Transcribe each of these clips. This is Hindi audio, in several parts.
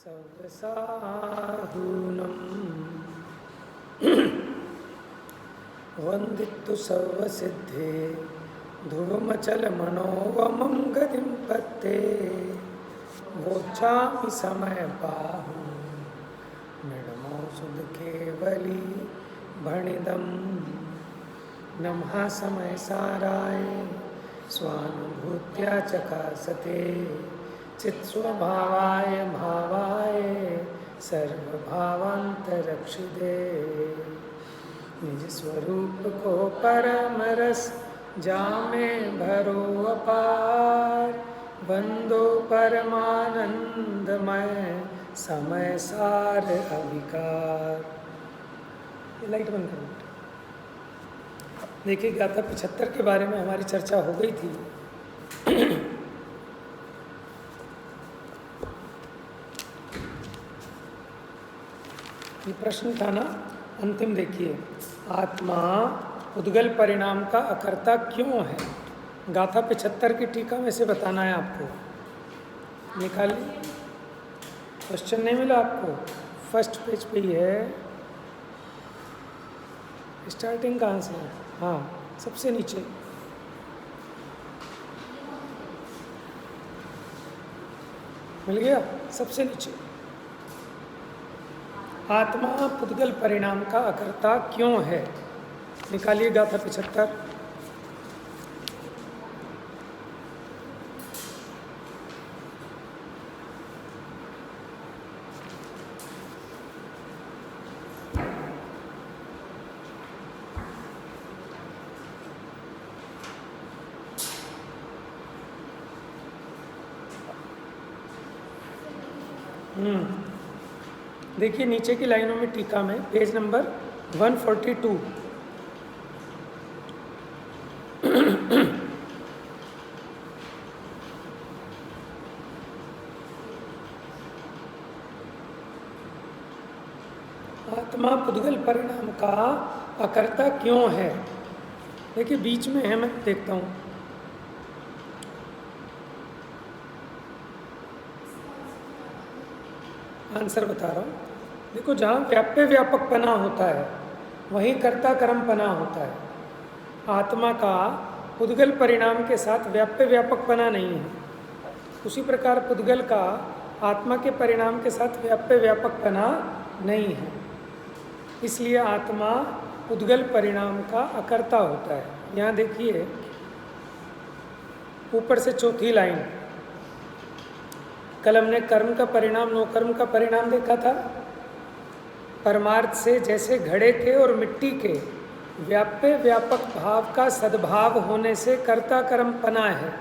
सर्वसाधूनं वन्दितु सर्वसिद्धे ध्रुवमचलमनोवमं गतिं पत्ते वोचामि समयबाहुं मृडमौषधकेवली भणिदं नमः समयसाराय स्वानुभूत्या चकासते चित्स्वभावाय भावाय सर्वभावांतरक्षिदे निज स्वरूप को परम रस जामे भरो अपार बंदो परमानंदमय समय सार अविकार। लाइट बंद करो। देखिए गाथा 75 के बारे में हमारी चर्चा हो गई थी। ये प्रश्न था ना, अंतिम देखिए, आत्मा उद्गल परिणाम का अकर्ता क्यों है? गाथा 75 की टीका में से बताना है आपको। निकालिए, क्वेश्चन नहीं मिला आपको? फर्स्ट पेज पे ही है। स्टार्टिंग कहाँ से है? हाँ, सबसे नीचे। मिल गया? सबसे नीचे। आत्मा पुद्गल परिणाम का अकर्ता क्यों है? निकालिए गाथा 75। देखिए नीचे की लाइनों में टीका में पेज नंबर 142। आत्मा पुद्गल परिणाम का अकर्ता क्यों है? देखिए बीच में है, मैं देखता हूँ। आंसर बता रहा हूँ। देखो, जहाँ व्याप्य व्यापकपना होता है वहीं कर्ता कर्मपना होता है। आत्मा का पुद्गल परिणाम के साथ व्याप्य व्यापकपना नहीं है। उसी प्रकार पुद्गल का आत्मा के परिणाम के साथ व्याप्य व्यापकपना नहीं है। इसलिए आत्मा पुद्गल परिणाम का अकर्ता होता है। यहाँ देखिए ऊपर से चौथी लाइन, कल हमने कर्म का परिणाम नो कर्म का परिणाम देखा था। परमार्थ से जैसे घड़े के और मिट्टी के व्याप्य व्यापक भाव का सद्भाव होने से कर्ता कर्मपना है।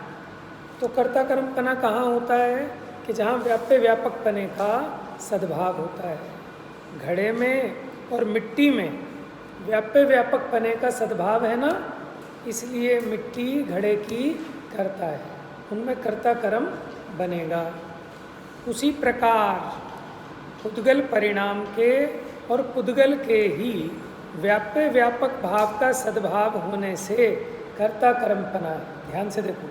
तो कर्ता कर्मपना कहाँ होता है? कि जहाँ व्याप्य व्यापकपने का सद्भाव होता है। घड़े में और मिट्टी में व्याप्य व्यापकपने का सद्भाव है ना, इसलिए मिट्टी घड़े की कर्ता है, उनमें कर्ता कर्म बनेगा। उसी प्रकार पुद्गल परिणाम के और पुद्गल के ही व्याप्य व्यापक भाव का सद्भाव होने से कर्ता कर्मपना है। ध्यान से देखो,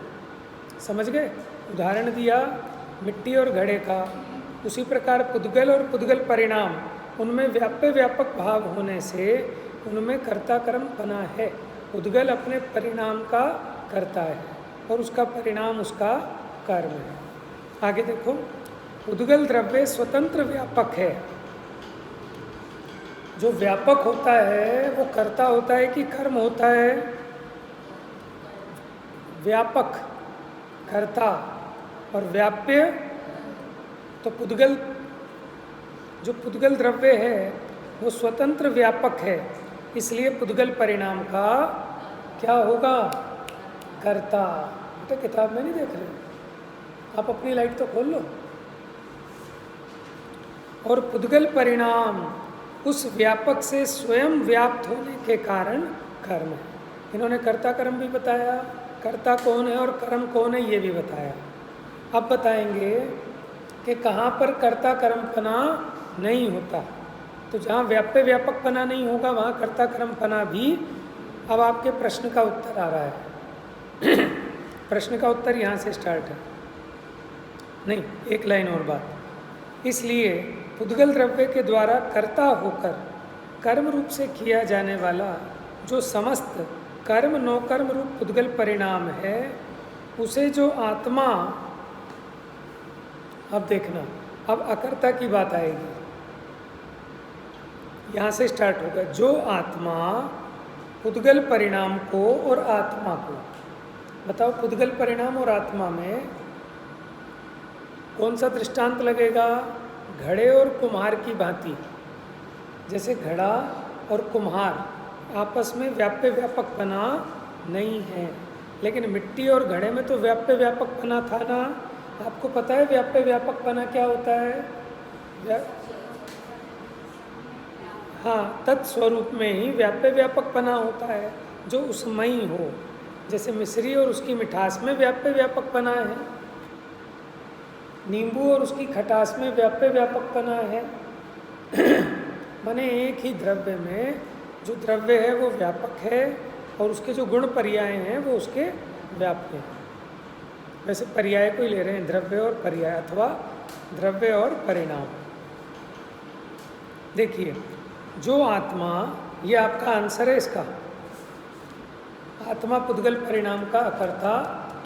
समझ गए? उदाहरण दिया मिट्टी और घड़े का। उसी प्रकार पुद्गल और पुद्गल परिणाम, उनमें व्याप्य व्यापक भाव होने से उनमें कर्ता कर्मपना है। पुद्गल अपने परिणाम का कर्ता है और उसका परिणाम उसका कर्म है। आगे देखो, पुद्गल द्रव्य स्वतंत्र व्यापक है। जो व्यापक होता है वो कर्ता होता है कि कर्म होता है? व्यापक कर्ता और व्याप्य। तो पुद्गल, जो पुद्गल द्रव्य है वो स्वतंत्र व्यापक है, इसलिए पुद्गल परिणाम का क्या होगा? कर्ता। तो किताब में नहीं देख रहे, आप अपनी लाइट तो खोल लो। और पुद्गल परिणाम उस व्यापक से स्वयं व्याप्त होने के कारण कर्म है। इन्होंने कर्ता कर्म भी बताया, कर्ता कौन है और कर्म कौन है ये भी बताया। अब बताएंगे कि कहाँ पर कर्ता कर्मपना नहीं होता। तो जहाँ व्याप्य व्यापकपना नहीं होगा वहाँ कर्ता कर्मपना भी। अब आपके प्रश्न का उत्तर आ रहा है। प्रश्न का उत्तर यहाँ से स्टार्ट है। नहीं, एक लाइन और बात। इसलिए पुद्गल द्रव्य के द्वारा कर्ता होकर कर्म रूप से किया जाने वाला जो समस्त कर्म नौकर्म रूप पुद्गल परिणाम है, उसे जो आत्मा, अब देखना, अब अकर्ता की बात आएगी, यहाँ से स्टार्ट होगा। जो आत्मा पुद्गल परिणाम को और आत्मा को, बताओ पुद्गल परिणाम और आत्मा में कौन सा दृष्टांत लगेगा? घड़े और कुम्हार की भांति। जैसे घड़ा और कुम्हार आपस में व्याप्य व्यापकपना नहीं है, लेकिन मिट्टी और घड़े में तो व्याप्य व्यापकपना था ना। आपको पता है व्याप्य व्यापकपना क्या होता है? हाँ, तत्स्वरूप में ही व्याप्य व्यापकपना होता है जो उसमयी हो। जैसे मिश्री और उसकी मिठास में व्याप्य व्यापकपना है, नींबू और उसकी खटास में व्याप्य व्यापकपना है। माने एक ही द्रव्य में जो द्रव्य है वो व्यापक है और उसके जो गुण पर्याय हैं वो उसके व्याप्य हैं। वैसे पर्याय को ही ले रहे हैं, द्रव्य और पर्याय अथवा द्रव्य और परिणाम। देखिए, जो आत्मा, ये आपका आंसर है इसका, आत्मा पुद्गल परिणाम का अकर्ता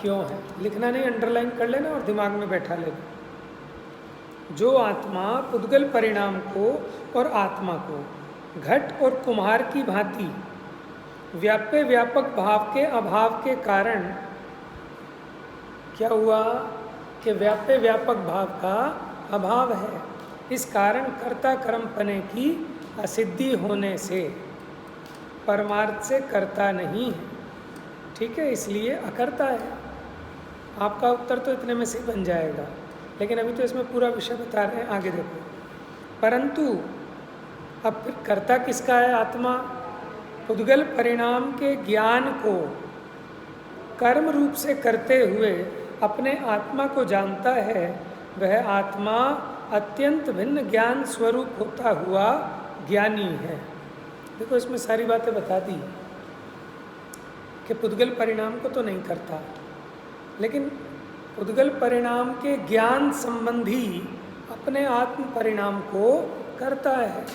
क्यों है? लिखना नहीं, अंडरलाइन कर लेना और दिमाग में बैठा लेना। जो आत्मा पुद्गल परिणाम को और आत्मा को घट और कुम्हार की भांति व्याप्य व्यापक भाव के अभाव के कारण, क्या हुआ कि व्याप्य व्यापक भाव का अभाव है, इस कारण कर्ता कर्मपने की असिद्धि होने से परमार्थ से कर्ता नहीं है। ठीक है, इसलिए अकर्ता है। आपका उत्तर तो इतने में से बन जाएगा, लेकिन अभी तो इसमें पूरा विषय बता रहे हैं, आगे देखो। परंतु अब फिर कर्ता किसका है? आत्मा। पुद्गल परिणाम के ज्ञान को कर्म रूप से करते हुए अपने आत्मा को जानता है, वह आत्मा अत्यंत भिन्न ज्ञान स्वरूप होता हुआ ज्ञानी है। देखो, इसमें सारी बातें बता दी कि पुद्गल परिणाम को तो नहीं करता, लेकिन पुद्गल परिणाम के ज्ञान संबंधी अपने आत्म परिणाम को करता है।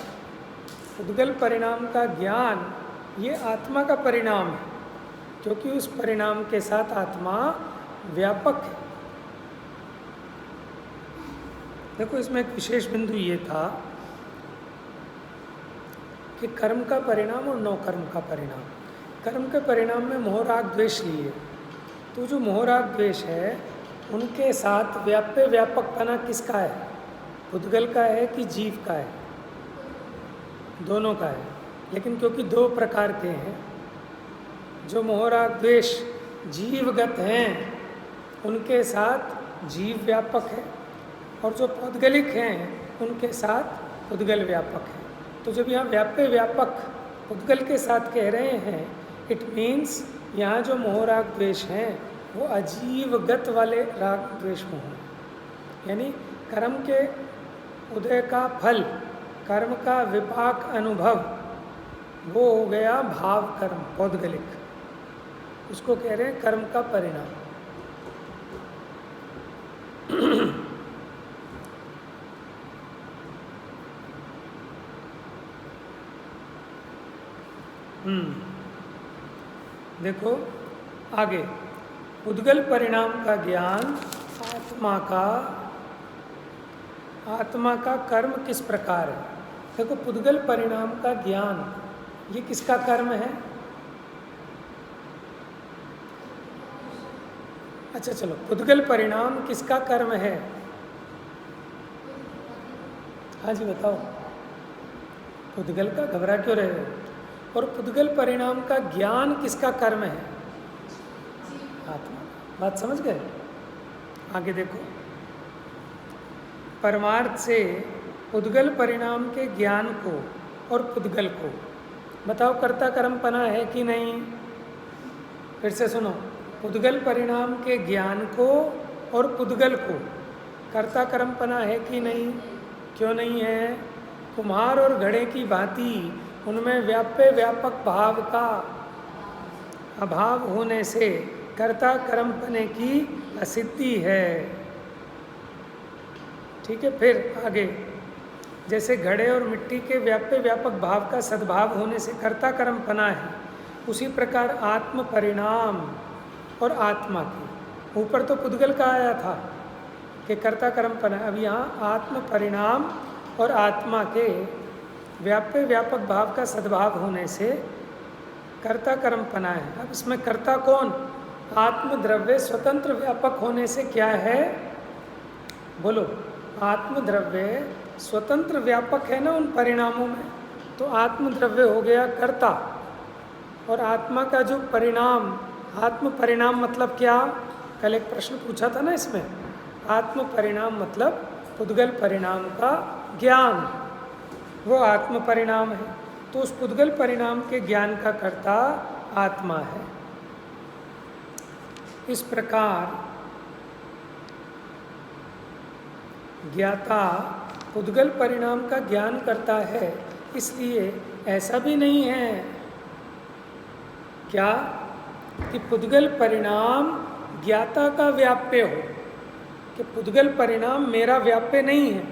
पुद्गल परिणाम का ज्ञान ये आत्मा का परिणाम है, क्योंकि उस परिणाम के साथ आत्मा व्यापक है। देखो, इसमें एक विशेष बिंदु ये था कि कर्म का परिणाम और नौकर्म का परिणाम। कर्म के परिणाम में मोह राग द्वेष लिए, तो जो मोह राग द्वेष है उनके साथ व्याप्य व्यापकपना किसका है? पुद्गल का है कि जीव का है? दोनों का है, लेकिन क्योंकि दो प्रकार के हैं, जो मोह राग द्वेष जीवगत हैं उनके साथ जीव व्यापक है, और जो पौद्गलिक हैं उनके साथ पुद्गल व्यापक है। तो जब यहाँ व्याप्य व्यापक पुद्गल के साथ कह रहे हैं, इट मीन्स यहाँ जो मोह राग द्वेष हैं वो अजीवगत वाले राग द्वेष मोह हैं। यानी कर्म के उदय का फल, कर्म का विपाक अनुभव, वो हो गया भाव कर्म पौद्गलिक, उसको कह रहे हैं कर्म का परिणाम। देखो आगे, पुद्गल परिणाम का ज्ञान आत्मा का कर्म किस प्रकार है? देखो, पुद्गल परिणाम का ज्ञान ये किसका कर्म है? अच्छा चलो, पुद्गल परिणाम किसका कर्म है? हाँ जी बताओ। पुद्गल का, घबरा क्यों रहे हो? और पुद्गल परिणाम का ज्ञान किसका कर्म है? आत्मा। बात समझ गए? आगे देखो, परमार्थ से पुद्गल परिणाम के ज्ञान को और पुद्गल को बताओ कर्ता कर्मपना है कि नहीं? फिर से सुनो, पुद्गल परिणाम के ज्ञान को और पुद्गल को कर्ता कर्मपना है कि नहीं? क्यों नहीं है? कुम्हार और घड़े की भांति उनमें व्याप्य व्यापक भाव का अभाव होने से कर्ता कर्मपने की असिद्धि है। ठीक है, फिर आगे, जैसे घड़े और मिट्टी के व्याप्य व्यापक भाव का सद्भाव होने से कर्ता कर्म पना है, उसी प्रकार आत्म परिणाम और आत्मा की, ऊपर तो पुद्गल का आया था कि कर्ता कर्म पना, अब यहाँ आत्म परिणाम और आत्मा के व्याप्य व्यापक भाव का सद्भाव होने से कर्ता कर्म पना है। अब इसमें कर्ता कौन? आत्मद्रव्य स्वतंत्र व्यापक होने से क्या है? बोलो, आत्मद्रव्य स्वतंत्र व्यापक है ना उन परिणामों में, तो आत्मद्रव्य हो गया कर्ता। और आत्मा का जो परिणाम, आत्म परिणाम मतलब क्या? कल एक प्रश्न पूछा था ना इसमें, आत्म परिणाम मतलब पुद्गल परिणाम का ज्ञान, वो आत्म परिणाम है। तो उस पुद्गल परिणाम के ज्ञान का कर्ता आत्मा है। इस प्रकार ज्ञाता पुद्गल परिणाम का ज्ञान करता है, इसलिए ऐसा भी नहीं है क्या कि पुद्गल परिणाम ज्ञाता का व्याप्य हो, कि पुद्गल परिणाम मेरा व्याप्य नहीं है।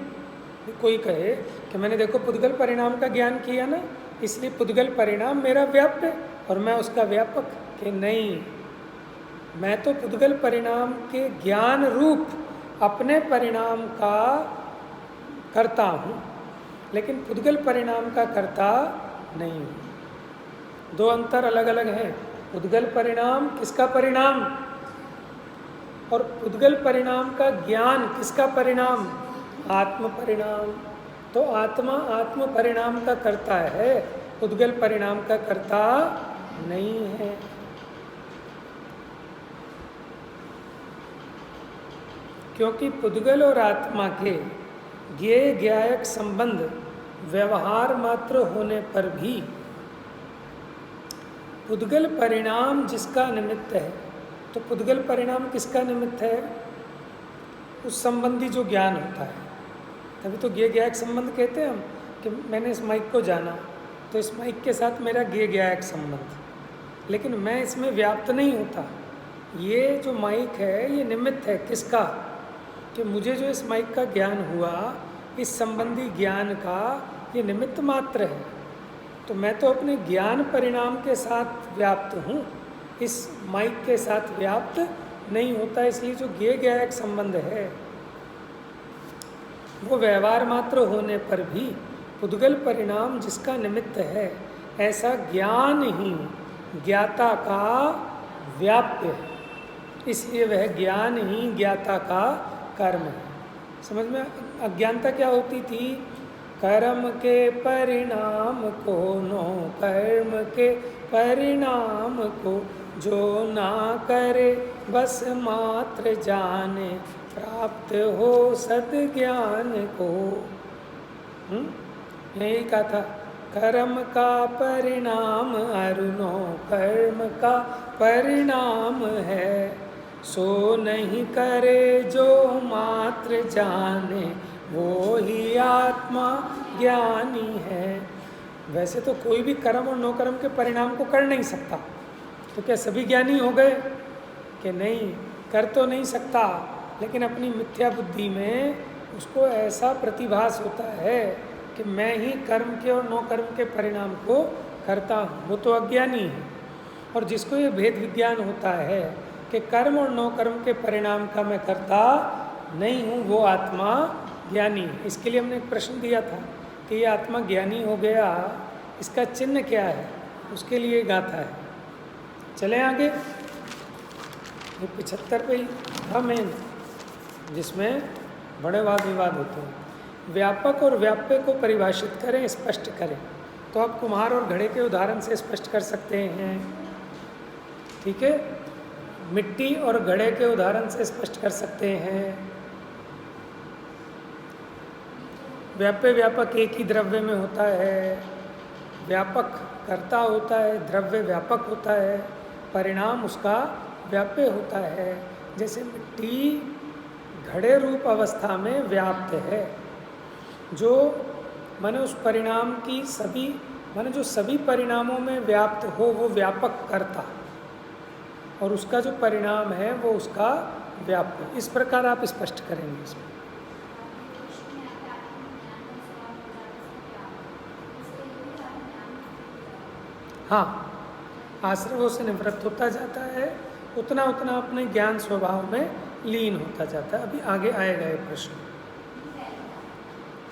कोई कहे कि मैंने देखो पुद्गल परिणाम का ज्ञान किया ना, इसलिए पुद्गल परिणाम मेरा व्याप्य और मैं उसका व्यापक, कि नहीं, मैं तो पुद्गल परिणाम के ज्ञान रूप अपने परिणाम का करता हूँ, लेकिन पुद्गल परिणाम का करता नहीं हूँ। दो अंतर अलग अलग हैं। पुद्गल परिणाम किसका परिणाम, और पुद्गल परिणाम का ज्ञान किसका परिणाम? आत्म परिणाम। तो आत्मा आत्म परिणाम का करता है, पुद्गल परिणाम का करता नहीं है। क्योंकि पुद्गल और आत्मा के ज्ञेय ज्ञायक संबंध व्यवहार मात्र होने पर भी पुद्गल परिणाम जिसका निमित्त है, तो पुद्गल परिणाम किसका निमित्त है? उस संबंधी जो ज्ञान होता है। तभी तो ज्ञेय ज्ञायक संबंध कहते हैं हम, कि मैंने इस माइक को जाना तो इस माइक के साथ मेरा ज्ञेय ज्ञायक संबंध, लेकिन मैं इसमें व्याप्त नहीं होता। ये जो माइक है ये निमित्त है किसका? कि मुझे जो इस माइक का ज्ञान हुआ, इस संबंधी ज्ञान का ये निमित्त मात्र है। तो मैं तो अपने ज्ञान परिणाम के साथ व्याप्त हूँ, इस माइक के साथ व्याप्त नहीं होता। इसलिए जो ज्ञेय ज्ञायक संबंध है वो व्यवहार मात्र होने पर भी पुद्गल परिणाम जिसका निमित्त है, ऐसा ज्ञान ही ज्ञाता का व्याप्य है। इसलिए वह ज्ञान ही ज्ञाता का कर्म है। समझ में? अज्ञानता क्या होती थी? कर्म के परिणाम को नो कर्म के परिणाम को जो ना करे बस मात्र जाने प्राप्त हो सद्ज्ञान को। यही कहा था, कर्म का परिणाम अरुणो कर्म का परिणाम है, सो नहीं करे जो मात्र जाने वो ही आत्मा ज्ञानी है। वैसे तो कोई भी कर्म और नो कर्म के परिणाम को कर नहीं सकता, तो क्या सभी ज्ञानी हो गए? कि नहीं, कर तो नहीं सकता, लेकिन अपनी मिथ्या बुद्धि में उसको ऐसा प्रतिभास होता है कि मैं ही कर्म के और नो कर्म के परिणाम को करता हूँ, वो तो अज्ञानी है। और जिसको ये भेद विज्ञान होता है कि कर्म और नो कर्म के परिणाम का मैं करता नहीं हूँ, वो आत्मा ज्ञानी है। इसके लिए हमने एक प्रश्न दिया था कि ये आत्मा ज्ञानी हो गया, इसका चिन्ह क्या है? उसके लिए गाथा है। चलें आगे। ये 75 पे ही था मेन, जिसमें बड़े वाद विवाद होते हैं। व्यापक और व्याप्य को परिभाषित करें, स्पष्ट करें। तो आप कुम्हार और घड़े के उदाहरण से स्पष्ट कर सकते हैं, ठीक है। मिट्टी और घड़े के उदाहरण से स्पष्ट कर सकते हैं। व्याप्य व्यापक एक ही द्रव्य में होता है, व्यापक कर्ता होता है, द्रव्य व्यापक होता है, परिणाम उसका व्याप्य होता है। जैसे मिट्टी घड़े रूप अवस्था में व्याप्त है, जो माने उस परिणाम की सभी माने जो सभी परिणामों में व्याप्त हो वो व्यापक करता, और उसका जो परिणाम है वो उसका व्याप्य। इस प्रकार आप स्पष्ट करेंगे इसमें। हाँ, आश्रवों से निवृत्त होता जाता है, उतना उतना अपने ज्ञान स्वभाव में लीन होता जाता है। अभी आगे आएगा ये प्रश्न।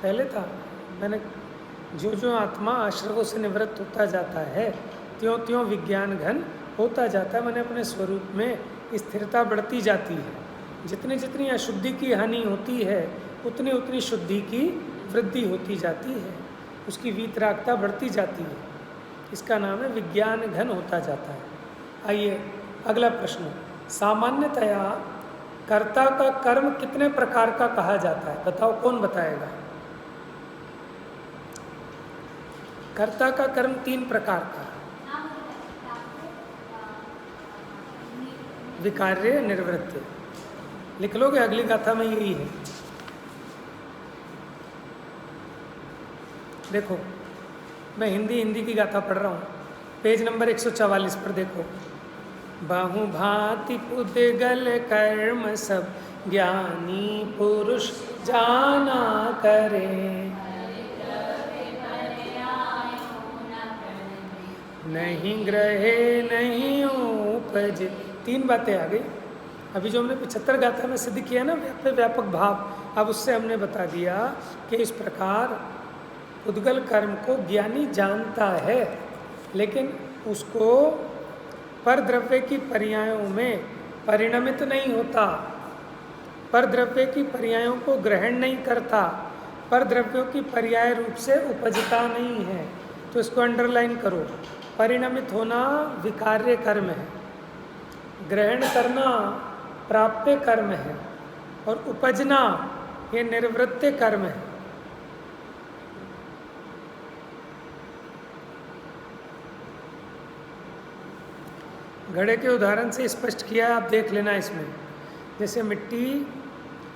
पहले था मैंने, जो जो आत्मा आश्रवों से निवृत्त होता जाता है त्यों त्यों विज्ञान घन होता जाता है, मैंने अपने स्वरूप में स्थिरता बढ़ती जाती है। जितनी जितनी अशुद्धि की हानि होती है उतनी उतनी शुद्धि की वृद्धि होती जाती है, उसकी वीतरागता बढ़ती जाती है। इसका नाम है विज्ञान घन होता जाता है। आइए अगला प्रश्न। सामान्यतया कर्ता का कर्म कितने प्रकार का कहा जाता है? बताओ, कौन बताएगा? कर्ता का कर्म 3 प्रकार का, विकार्य, निवृत्त। लिख लोगे? अगली गाथा में यही है। देखो, मैं हिंदी की गाथा पढ़ रहा हूँ, पेज नंबर 144 पर देखो। बहु भांति पुद्गल कर्म सब ज्ञानी पुरुष जाना करे, नहीं ग्रहे नहीं उपज। 3 बातें आ गई। अभी जो हमने 75 गाथा में सिद्ध किया ना व्यापक भाव, अब उससे हमने बता दिया कि इस प्रकार उद्गल कर्म को ज्ञानी जानता है, लेकिन उसको पर द्रव्य की पर्यायों में परिणमित नहीं होता, पर द्रव्य की पर्यायों को ग्रहण नहीं करता, पर द्रव्यों की पर्याय रूप से उपजता नहीं है। तो इसको अंडरलाइन करो। परिणमित होना विकार्य कर्म है, ग्रहण करना प्राप्य कर्म है, और उपजना ये निर्वृत्य कर्म है। घड़े के उदाहरण से स्पष्ट किया है, आप देख लेना इसमें। जैसे मिट्टी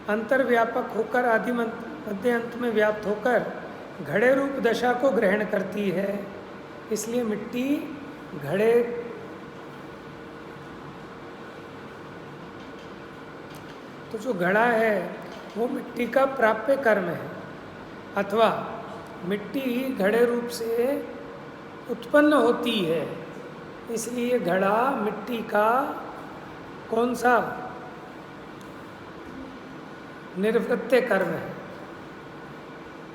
अंतर्व्यापक होकर आदि मध्य अंत में व्याप्त होकर घड़े रूप दशा को ग्रहण करती है, इसलिए मिट्टी घड़े तो जो घड़ा है वो मिट्टी का प्राप्य कर्म है, अथवा मिट्टी घड़े रूप से उत्पन्न होती है, इसलिए घड़ा मिट्टी का कौन सा निर्वृत्य कर्म है।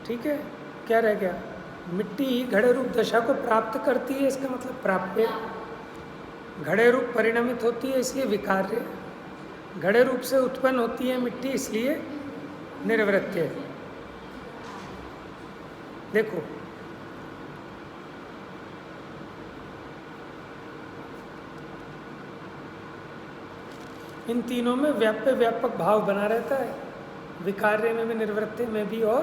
ठीक है, क्या रह गया? मिट्टी घड़े रूप दशा को प्राप्त करती है, इसका मतलब प्राप्य। घड़े रूप परिणमित होती है, इसलिए विकार्य। घड़े रूप से उत्पन्न होती है मिट्टी, इसलिए निर्वृत्य। देखो, इन तीनों में व्यापक भाव बना रहता है, विकार्य में भी, निर्वृत्य में भी और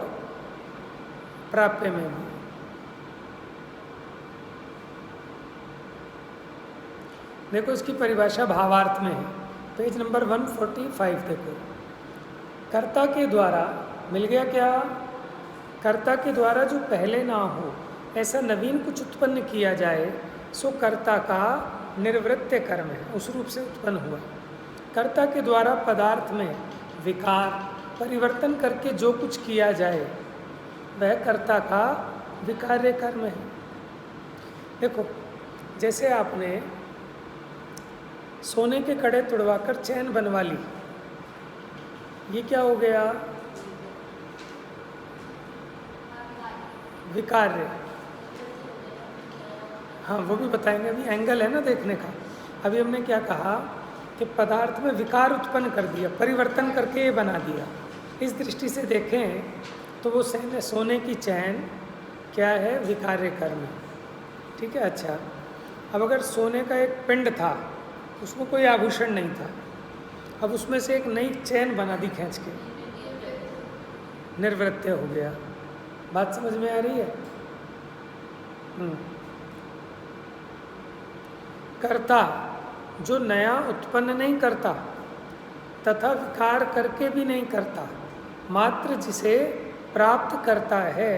प्राप्य में भी। देखो, इसकी परिभाषा भावार्थ में है, पेज नंबर 145 देखो। कर्ता के द्वारा मिल गया क्या? कर्ता के द्वारा जो पहले ना हो ऐसा नवीन कुछ उत्पन्न किया जाए, सो कर्ता का निर्वृत्य कर्म है, उस रूप से उत्पन्न हुआ। कर्ता के द्वारा पदार्थ में विकार परिवर्तन करके जो कुछ किया जाए वह कर्ता का विकार्य कर्म है। देखो, जैसे आपने सोने के कड़े तुड़वाकर चैन बनवा ली, ये क्या हो गया? विकार्य। हाँ, वो भी बताएंगे, अभी एंगल है ना देखने का। अभी हमने क्या कहा कि पदार्थ में विकार उत्पन्न कर दिया, परिवर्तन करके ये बना दिया। इस दृष्टि से देखें तो वो सोने की चैन क्या है? विकार्य कर्म है। ठीक है। अच्छा, अब अगर सोने का एक पिंड था, उसमें कोई आभूषण नहीं था, अब उसमें से एक नई चैन बना दी खींच के, निर्वृत्य हो गया। बात समझ में आ रही है? कर्ता जो नया उत्पन्न नहीं करता तथा विकार करके भी नहीं करता, मात्र जिसे प्राप्त करता है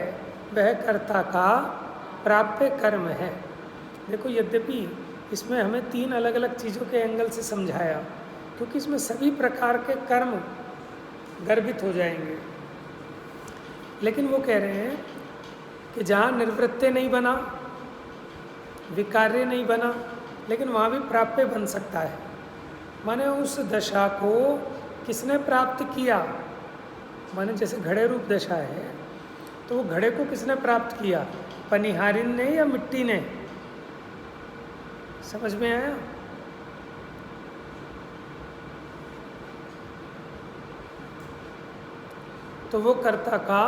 वह कर्ता का प्राप्य कर्म है। देखो, यद्यपि इसमें हमें 3 अलग अलग चीज़ों के एंगल से समझाया, क्योंकि इसमें सभी प्रकार के कर्म गर्भित हो जाएंगे, लेकिन वो कह रहे हैं कि जहाँ निर्वृत्य नहीं बना विकार्य नहीं बना, लेकिन वहाँ भी प्राप्य बन सकता है। माने उस दशा को किसने प्राप्त किया, माने जैसे घड़े रूप दशा है तो वो घड़े को किसने प्राप्त किया, पनिहारिन ने या मिट्टी ने? समझ में आया? तो वो कर्ता का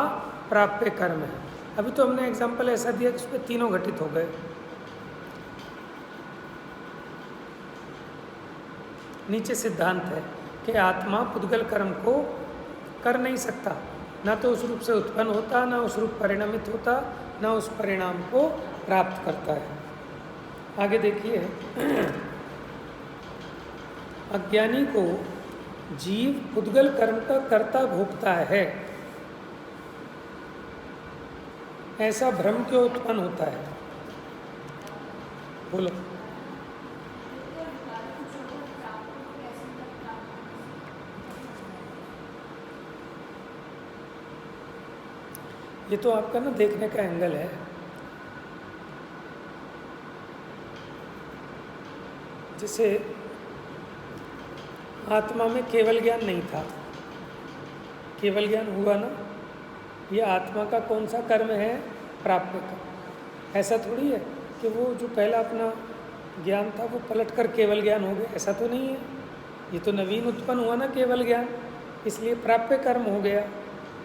प्राप्य कर्म है। अभी तो हमने एग्जाम्पल ऐसा दिया कि उसमें तीनों घटित हो गए। नीचे सिद्धांत है कि आत्मा पुद्गल कर्म को कर नहीं सकता, ना तो उस रूप से उत्पन्न होता, ना उस रूप परिणमित होता, ना उस परिणाम को प्राप्त करता है। आगे देखिए, अज्ञानी को जीव पुद्गल कर्म का कर्ता भोगता है, ऐसा भ्रम क्यों उत्पन्न होता है? बोलो। ये तो आपका ना देखने का एंगल है। जैसे आत्मा में केवल ज्ञान नहीं था, केवल ज्ञान हुआ ना, ये आत्मा का कौन सा कर्म है? प्राप्य का। ऐसा थोड़ी है कि वो जो पहला अपना ज्ञान था वो पलट कर केवल ज्ञान हो गया, ऐसा तो नहीं है। ये तो नवीन उत्पन्न हुआ ना केवल ज्ञान, इसलिए प्राप्य कर्म हो गया।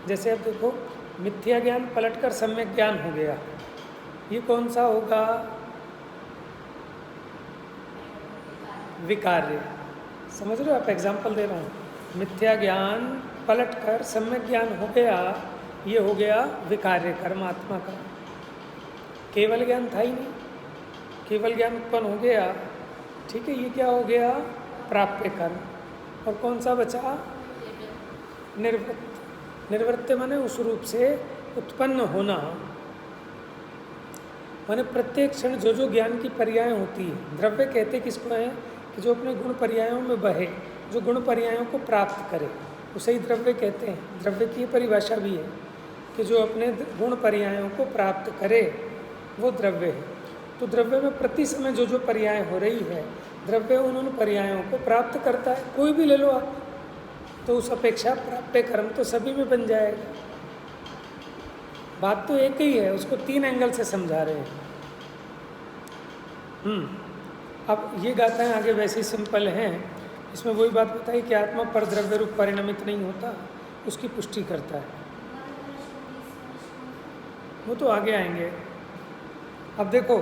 जैसे अब देखो, मिथ्या ज्ञान पलट कर सम्यक ज्ञान हो गया, ये कौन सा होगा? विकार्य। समझ रहे हो आप? एग्जाम्पल दे रहा हूँ, मिथ्या ज्ञान पलट कर सम्यक ज्ञान हो गया, ये हो गया विकार्य कर्म आत्मा का। केवल ज्ञान था ही नहीं, केवल ज्ञान उत्पन्न हो गया, ठीक है, ये क्या हो गया? प्राप्य कर्म। और कौन सा बचा? निर्वृत्त। निर्वृत्त माने उस रूप से उत्पन्न होना, माने प्रत्येक क्षण जो जो ज्ञान की पर्याय होती है, द्रव्य कहते किसको हैं? कि जो अपने गुण पर्यायों में बहे, जो गुण पर्यायों को प्राप्त करे, उसे ही द्रव्य कहते हैं। द्रव्य की परिभाषा भी है कि जो अपने गुण पर्यायों को प्राप्त करे वो द्रव्य है। तो द्रव्य में प्रति समय जो जो पर्याय हो रही है, द्रव्य उन पर्यायों को प्राप्त करता है। कोई भी ले लो आप, तो उस अपेक्षा प्राप्य कर्म तो सभी में बन जाएगा। बात तो एक ही है, उसको तीन एंगल से समझा रहे हैं। अब ये गाथाएं आगे वैसे ही सिंपल हैं, इसमें वही बात बताई कि आत्मा पर द्रव्य रूप परिणमित नहीं होता, उसकी पुष्टि करता है। वो तो आगे आएंगे। अब देखो,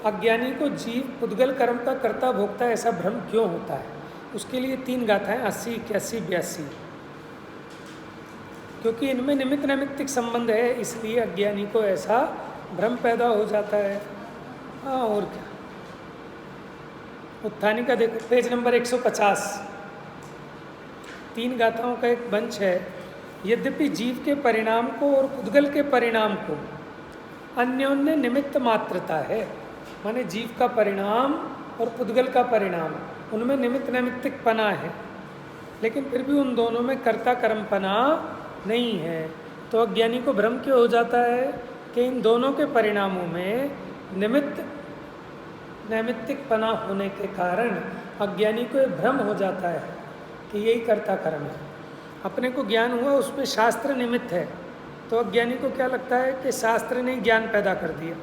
अज्ञानी को जीव पुद्गल कर्म का कर्ता भोगता है, ऐसा भ्रम क्यों होता है? उसके लिए तीन गाथाएं 80, 81, 82, क्योंकि इनमें निमित्त नैमित्तिक संबंध है, इसलिए अज्ञानी को ऐसा भ्रम पैदा हो जाता है। हाँ, और क्या। उत्थानी का देखो, पेज नंबर 150, तीन गाथाओं का एक बंच है। यद्यपि जीव के परिणाम को और पुद्गल के परिणाम को अन्योन्य निमित्त मात्रता है, माने जीव का परिणाम और पुद्गल का परिणाम, उनमें निमित्त नैमित्तिकपना है, लेकिन फिर भी उन दोनों में कर्ता कर्मपना नहीं है। तो अज्ञानी को भ्रम क्यों हो जाता है कि इन दोनों के परिणामों में निमित्त नैमित्तिकपना होने के कारण अज्ञानी को एक भ्रम हो जाता है कि यही कर्ता कर्म है। अपने को ज्ञान हुआ उसमें शास्त्र निमित्त है, तो अज्ञानी को क्या लगता है कि शास्त्र ने ज्ञान पैदा कर दिया।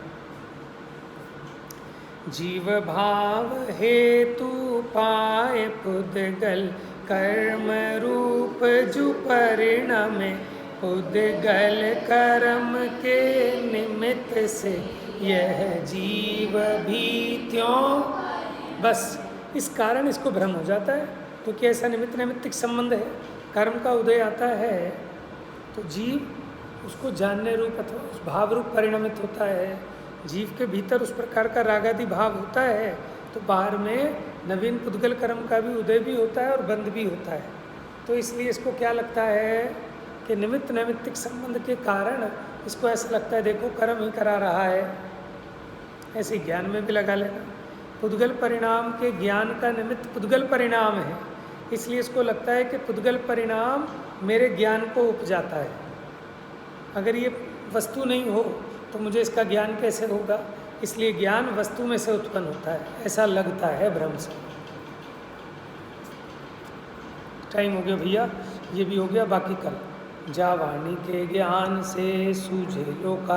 जीव भाव हेतु पाए पुद्गल कर्म रूप जु परिणमे, पुद्गल कर्म के निमित्त से यह जीव भी त्यों। बस इस कारण इसको भ्रम हो जाता है, क्योंकि ऐसा निमित्त नैमित्तिक संबंध है। कर्म का उदय आता है तो जीव उसको जानने रूप अथवा उस भाव रूप परिणमित होता है। जीव के भीतर उस प्रकार का रागादि भाव होता है, तो बाहर में नवीन पुद्गल कर्म का भी उदय भी होता है और बंद भी होता है। तो इसलिए इसको क्या लगता है कि निमित्त नैमित्तिक संबंध के कारण इसको ऐसा लगता है देखो कर्म ही करा रहा है। ऐसे ज्ञान में भी लगा लेना, पुद्गल परिणाम के ज्ञान का निमित्त पुद्गल परिणाम है, इसलिए इसको लगता है कि पुद्गल परिणाम मेरे ज्ञान को उपजाता है। अगर ये वस्तु नहीं हो तो मुझे इसका ज्ञान कैसे होगा? इसलिए ज्ञान वस्तु में से उत्पन्न होता है, ऐसा लगता है भ्रम से। टाइम हो गया भैया, ये भी हो गया, बाकी कल। जा वाणी के ज्ञान से सूझे लोका